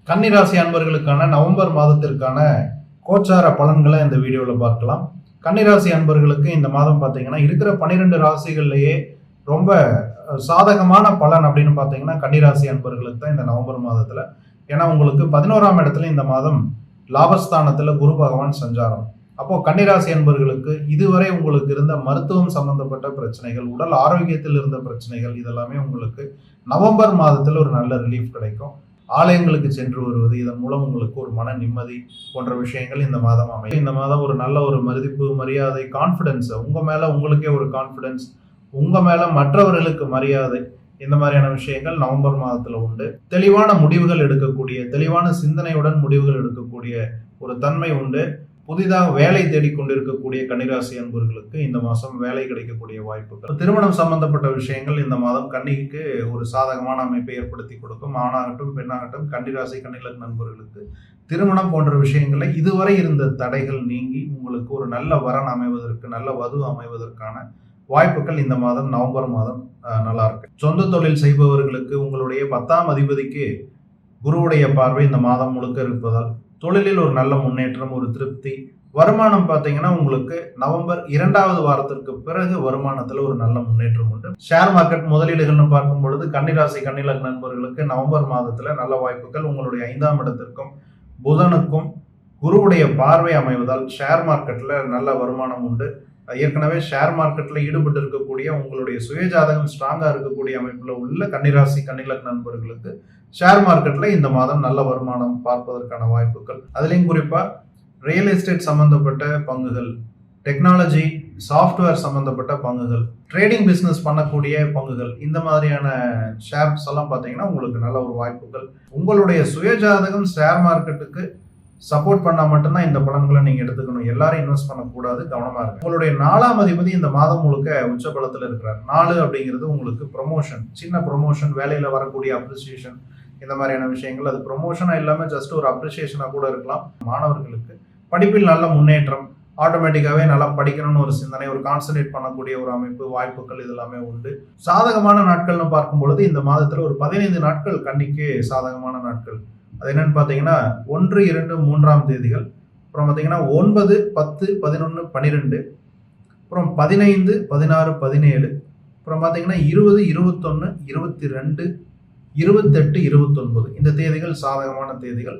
கன்னிராசி அன்பர்களுக்கான நவம்பர் மாதத்திற்கான கோச்சார பலன்களை இந்த வீடியோவில் பார்க்கலாம். கன்னிராசி அன்பர்களுக்கு இந்த மாதம் பார்த்தீங்கன்னா இருக்கிற 12 ராசிகள்லேயே ரொம்ப சாதகமான பலன் அப்படின்னு பார்த்தீங்கன்னா கன்னிராசி அன்பர்களுக்கு தான் இந்த நவம்பர் மாதத்தில். ஏன்னா உங்களுக்கு 11ஆம் இடத்துல இந்த மாதம் லாபஸ்தானத்தில் குரு பகவான் சஞ்சாரம். அப்போ கன்னிராசி அன்பர்களுக்கு இதுவரை உங்களுக்கு இருந்த மருத்துவம் சம்பந்தப்பட்ட பிரச்சனைகள், உடல் ஆரோக்கியத்தில் இருந்த பிரச்சனைகள் இதெல்லாமே உங்களுக்கு நவம்பர் மாதத்தில் ஒரு நல்ல ரிலீஃப் கிடைக்கும். ஆலயங்களுக்கு சென்று வருவது, இதன் மூலம் உங்களுக்கு ஒரு மன நிம்மதி போன்ற விஷயங்கள் இந்த மாதம் அமையும். இந்த மாதம் ஒரு நல்ல ஒரு மதிப்பு, மரியாதை, கான்ஃபிடன்ஸ், உங்க மேல உங்களுக்கே ஒரு கான்ஃபிடன்ஸ், உங்க மேல மற்றவர்களுக்கு மரியாதை, இந்த மாதிரியான விஷயங்கள் நவம்பர் மாதத்துல உண்டு. தெளிவான முடிவுகள் எடுக்கக்கூடிய, தெளிவான சிந்தனையுடன் முடிவுகள் எடுக்கக்கூடிய ஒரு தன்மை உண்டு. புதிதாக வேலை தேடிக்கொண்டிருக்கக்கூடிய கன்னிராசி அன்பர்களுக்கு இந்த மாதம் வேலை கிடைக்கக்கூடிய வாய்ப்புகள். திருமணம் சம்பந்தப்பட்ட விஷயங்கள் இந்த மாதம் கன்னிக்கு ஒரு சாதகமான அமைப்பை ஏற்படுத்தி கொடுக்கும். ஆணாகட்டும் பெண்ணாகட்டும் கன்னிராசி கன்னிலக்ன நண்பர்களுக்கு திருமணம் போன்ற விஷயங்களை இதுவரை இருந்த தடைகள் நீங்கி உங்களுக்கு ஒரு நல்ல வரன் அமைவதற்கு, நல்ல வது அமைவதற்கான வாய்ப்புகள் இந்த மாதம் நவம்பர் மாதம் நல்லா இருக்கு. சொந்த தொழில் செய்பவர்களுக்கு உங்களுடைய 10ஆம் அதிபதிக்கு குருவுடைய பார்வை இந்த மாதம் முழுக்க இருப்பதால் தொழிலில் ஒரு நல்ல முன்னேற்றம், ஒரு திருப்தி. வருமானம் பார்த்தீங்கன்னா உங்களுக்கு நவம்பர் 2வது வாரத்திற்கு பிறகு வருமானத்தில் ஒரு நல்ல முன்னேற்றம் உண்டு. ஷேர் மார்க்கெட் முதலீடுகள்னு பார்க்கும் பொழுது கன்னிராசி கன்னிலக்ன நண்பர்களுக்கு நவம்பர் மாதத்துல நல்ல வாய்ப்புகள். உங்களுடைய 5ஆம் இடத்திற்கும் புதனுக்கும் குருவுடைய பார்வை அமைவதால் ஷேர் மார்க்கெட்ல நல்ல வருமானம் உண்டு. ஏற்கனவே ஷேர் மார்க்கெட்ல ஈடுபட்டு இருக்கக்கூடிய உங்களுடைய சுயஜாதகம் ஸ்ட்ராங்கா இருக்கக்கூடிய அமைப்புல உள்ள கன்னிராசி கன்னிலக்ன நண்பர்களுக்கு ஷேர் மார்க்கெட்ல இந்த மாதம் நல்ல வருமானம் பார்ப்பதற்கான வாய்ப்புகள். அதுலயும் குறிப்பா ரியல் எஸ்டேட் சம்பந்தப்பட்ட பங்குகள், டெக்னாலஜி, சாஃப்ட்வேர் சம்பந்தப்பட்ட பங்குகள், ட்ரேடிங் பிசினஸ் பண்ணக்கூடிய பங்குகள், இந்த மாதிரியான ஷேர்ஸ் எல்லாம் பார்த்தீங்கன்னா உங்களுக்கு நல்ல ஒரு வாய்ப்புகள். உங்களுடைய சுயஜாதகம் ஷேர் மார்க்கெட்டுக்கு சப்போர்ட் பண்ணா மட்டும்தான் இந்த பலன்களை நீங்க எடுத்துக்கணும். எல்லாரும் இன்வெஸ்ட் பண்ணக்கூடாது, கவனமா இருக்கு. உங்களுடைய 4ஆம் அதிபதி இந்த மாதம் முழுக்க உச்ச பலத்தில் இருக்கிறார். 4 அப்படிங்கிறது உங்களுக்கு ப்ரொமோஷன், சின்ன ப்ரொமோஷன், வேலையில வரக்கூடிய அப்ரிசியேஷன், இந்த மாதிரியான விஷயங்கள். அது ப்ரொமோஷனா இல்லாம ஜஸ்ட் ஒரு அப்ரிசியேஷனா கூட இருக்கலாம். மாணவர்களுக்கு படிப்பில் நல்ல முன்னேற்றம், ஆட்டோமேட்டிக்காவே நல்லா படிக்கணும்னு ஒரு சிந்தனை, ஒரு கான்சன்ட்ரேட் பண்ணக்கூடிய ஒரு அமைப்பு, வாய்ப்புகள் இதெல்லாமே உண்டு. சாதகமான நாட்கள்னு பார்க்கும் பொழுது இந்த மாதத்துல ஒரு 15 நாட்கள் கன்னிக்கு சாதகமான நாட்கள். அது என்னன்னு பார்த்தீங்கன்னா 1, 2, 3ஆம் தேதிகள், அப்புறம் பார்த்தீங்கன்னா 9, 10, 11, 12, அப்புறம் 15, 16, 17, அப்புறம் பார்த்தீங்கன்னா 20, 21, 22, 28, 29 இந்த தேதிகள் சாதகமான தேதிகள்.